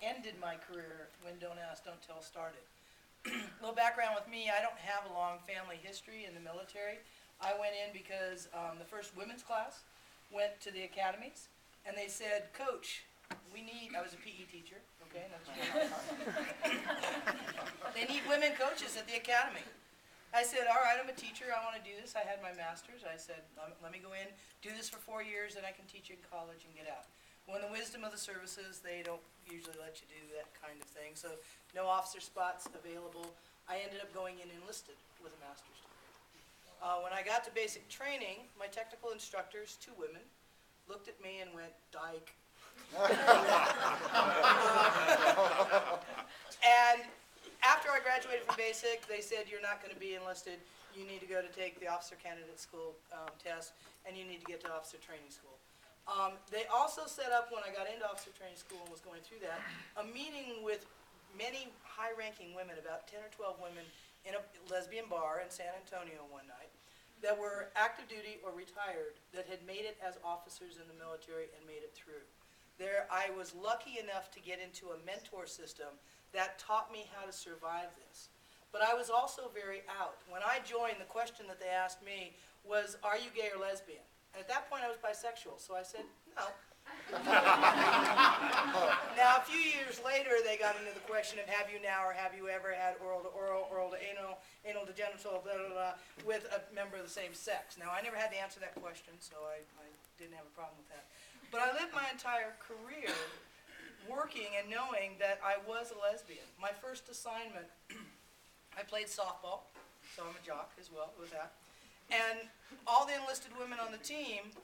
ended my career when Don't Ask, Don't Tell started. A little background with me, I don't have a long family history in the military. I went in because the first women's class went to the academies, and they said, Coach, I was a PE teacher, okay? They need women coaches at the academy. I said, all right, I'm a teacher, I want to do this. I had my master's. I said, let me go in, do this for 4 years, and I can teach in college and get out. Well, in the wisdom of the services, they don't usually let you do that kind of thing. So no officer spots available. I ended up going in enlisted with a master's degree. When I got to basic training, my technical instructors, 2 women, looked at me and went, "Dyke." And after I graduated from basic, they said, you're not going to be enlisted. You need to go to take the officer candidate school test, and you need to get to officer training school. They also set up, when I got into officer training school and was going through that, a meeting with many high-ranking women, about 10 or 12 women, in a lesbian bar in San Antonio one night, that were active duty or retired, that had made it as officers in the military and made it through. There, I was lucky enough to get into a mentor system that taught me how to survive this. But I was also very out. When I joined, the question that they asked me was, are you gay or lesbian? And at that point I was bisexual, so I said, no. Now, a few years later, they got into the question of have you now or have you ever had oral to oral, oral to anal, anal to genital, blah, blah, blah, with a member of the same sex. Now, I never had to answer that question, so I didn't have a problem with that. But I lived my entire career working and knowing that I was a lesbian. My first assignment, I played softball, so I'm a jock as well with that. And all the enlisted women on the team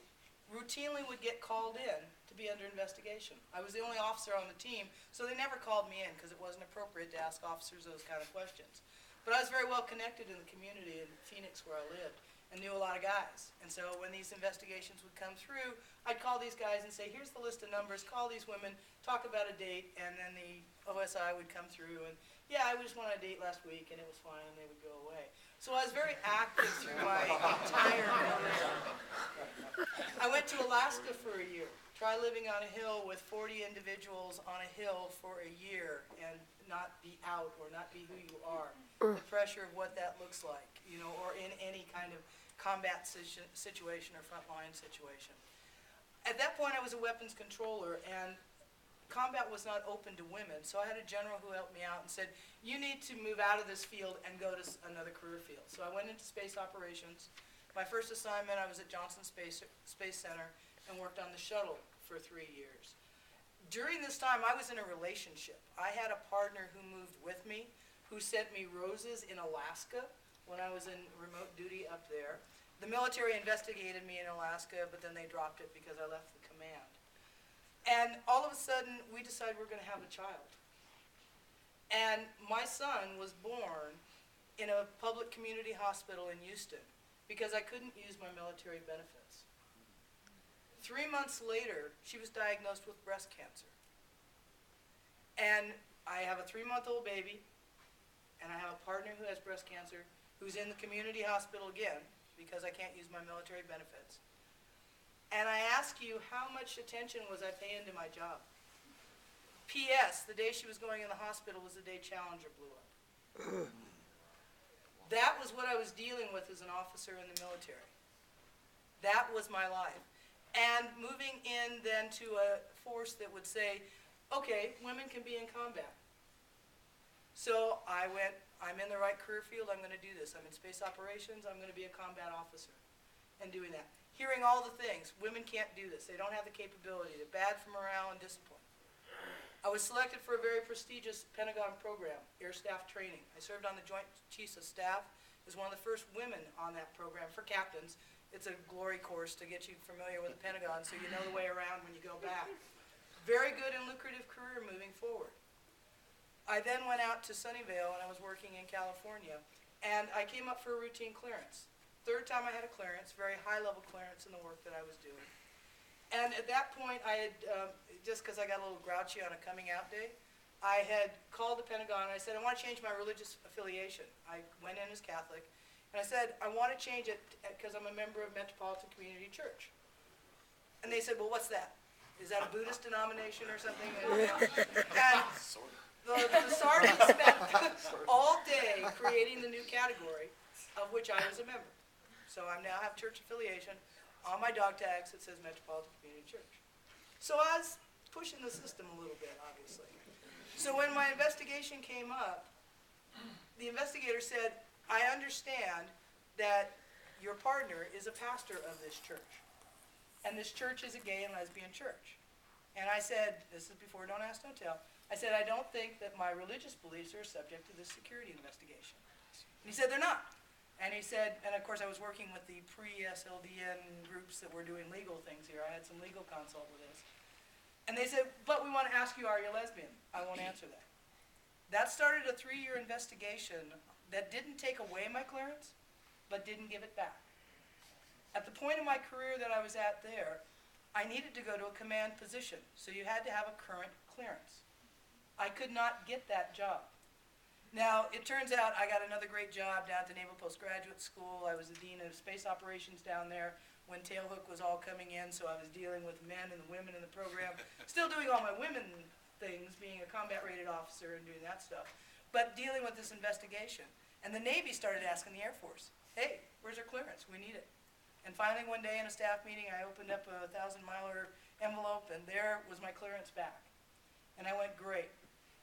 routinely would get called in to be under investigation. I was the only officer on the team, so they never called me in because it wasn't appropriate to ask officers those kind of questions. But I was very well connected in the community in Phoenix where I lived and knew a lot of guys. And so when these investigations would come through, I'd call these guys and say, here's the list of numbers, call these women, talk about a date, and then the OSI would come through and, yeah, I just went on a date last week and it was fine, and they would go away. So I was very active through my entire career. I went to Alaska for a year. Try living on a hill with 40 individuals on a hill for a year and not be out or not be who you are. The pressure of what that looks like, you know, or in any kind of combat situation or frontline situation. At that point, I was a weapons controller, and combat was not open to women, so I had a general who helped me out and said, you need to move out of this field and go to another career field. So I went into space operations. My first assignment, I was at Johnson Space Center and worked on the shuttle for 3 years. During this time, I was in a relationship. I had a partner who moved with me, who sent me roses in Alaska when I was in remote duty up there. The military investigated me in Alaska, but then they dropped it because I left the command. And all of a sudden, we decided we're going to have a child. And my son was born in a public community hospital in Houston because I couldn't use my military benefits. 3 months later, she was diagnosed with breast cancer. And I have a 3-month-old baby, and I have a partner who has breast cancer, who's in the community hospital again, because I can't use my military benefits. And I ask you, how much attention was I paying to my job? P.S., the day she was going in the hospital was the day Challenger blew up. That was what I was dealing with as an officer in the military. That was my life. And moving in then to a force that would say, okay, women can be in combat. So I went, I'm in the right career field, I'm going to do this. I'm in space operations, I'm going to be a combat officer and doing that. Hearing all the things, women can't do this. They don't have the capability. They're bad for morale and discipline. I was selected for a very prestigious Pentagon program, Air Staff Training. I served on the Joint Chiefs of Staff as one of the first women on that program for captains. It's a glory course to get you familiar with the Pentagon so you know the way around when you go back. Very good and lucrative career moving forward. I then went out to Sunnyvale and I was working in California, and I came up for a routine clearance. Third time I had a clearance, very high-level clearance in the work that I was doing. And at that point, I had, just because I got a little grouchy on a coming out day, I had called the Pentagon and I said, I want to change my religious affiliation. I went in as Catholic, and I said, I want to change it because I'm a member of Metropolitan Community Church. And they said, well, what's that? Is that a Buddhist denomination or something? And the sergeant spent all day creating the new category, of which I was a member. So I now have church affiliation on my dog tags that says Metropolitan Community Church. So I was pushing the system a little bit, obviously. So when my investigation came up, the investigator said, I understand that your partner is a pastor of this church, and this church is a gay and lesbian church. And I said, this is before Don't Ask, Don't Tell, I said, I don't think that my religious beliefs are subject to this security investigation. And he said, they're not. And he said, and of course I was working with the pre-SLDN groups that were doing legal things here. I had some legal consult with this. And they said, but we want to ask you, are you a lesbian? I won't answer that. That started a 3-year investigation that didn't take away my clearance, but didn't give it back. At the point in my career that I was at there, I needed to go to a command position, so you had to have a current clearance. I could not get that job. Now, it turns out I got another great job down at the Naval Postgraduate School. I was the Dean of Space Operations down there when Tailhook was all coming in, so I was dealing with men and the women in the program. Still doing all my women things, being a combat-rated officer and doing that stuff, but dealing with this investigation. And the Navy started asking the Air Force, hey, where's our clearance? We need it. And finally one day in a staff meeting, I opened up a 1,000-miler envelope, and there was my clearance back. And I went, great.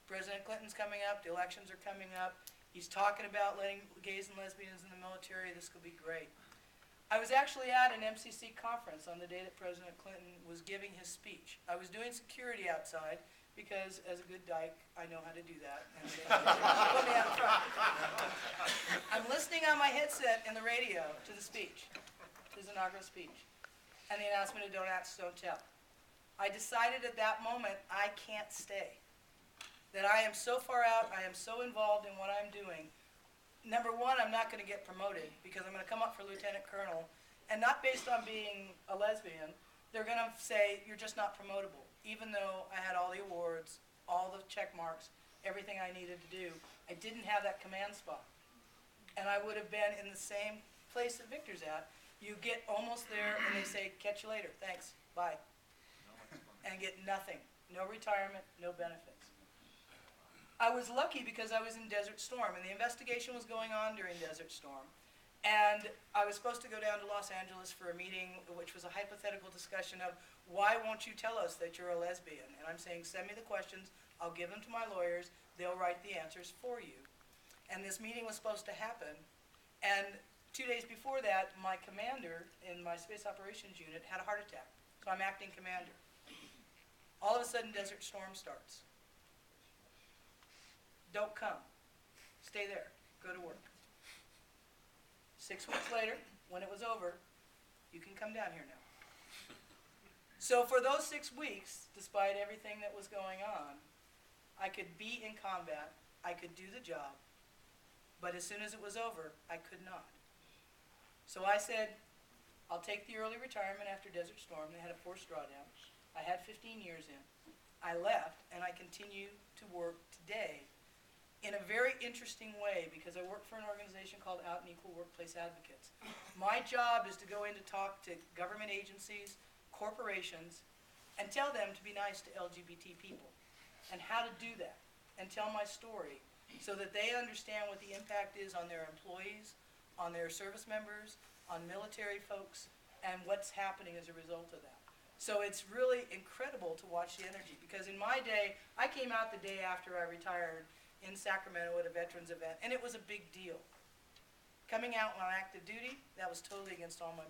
President Clinton's coming up, the elections are coming up, he's talking about letting gays and lesbians in the military, this could be great. I was actually at an MCC conference on the day that President Clinton was giving his speech. I was doing security outside, because as a good dyke, I know how to do that. And put me out front. I'm listening on my headset in the radio to the speech, his inaugural speech, and the announcement of Don't Ask, Don't Tell. I decided at that moment, I can't stay. That I am so far out, I am so involved in what I'm doing. Number one, I'm not going to get promoted, because I'm going to come up for lieutenant colonel, and not based on being a lesbian. They're going to say, you're just not promotable. Even though I had all the awards, all the check marks, everything I needed to do, I didn't have that command spot. And I would have been in the same place that Victor's at. You get almost there, and they say, catch you later, thanks, bye. And get nothing. No retirement, no benefits. I was lucky because I was in Desert Storm, and the investigation was going on during Desert Storm. And I was supposed to go down to Los Angeles for a meeting, which was a hypothetical discussion of, why won't you tell us that you're a lesbian? And I'm saying, send me the questions, I'll give them to my lawyers, they'll write the answers for you. And this meeting was supposed to happen, and 2 days before that, my commander in my Space Operations Unit had a heart attack, so I'm acting commander. All of a sudden, Desert Storm starts. Don't come. Stay there. Go to work. 6 weeks later, when it was over, you can come down here now. So for those 6 weeks, despite everything that was going on, I could be in combat, I could do the job, but as soon as it was over, I could not. So I said, I'll take the early retirement after Desert Storm. They had a forced drawdown. I had 15 years in. I left, and I continue to work today in a very interesting way, because I work for an organization called Out and Equal Workplace Advocates. My job is to go in to talk to government agencies, corporations, and tell them to be nice to LGBT people, and how to do that, and tell my story, so that they understand what the impact is on their employees, on their service members, on military folks, and what's happening as a result of that. So it's really incredible to watch the energy, because in my day, I came out the day after I retired in Sacramento at a veterans event, and it was a big deal. Coming out on active duty, that was totally against all my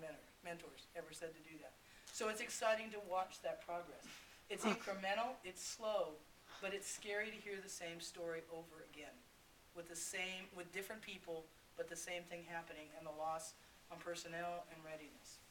mentors ever said to do that. So it's exciting to watch that progress. It's incremental, it's slow, but it's scary to hear the same story over again, with different people, but the same thing happening, and the loss on personnel and readiness.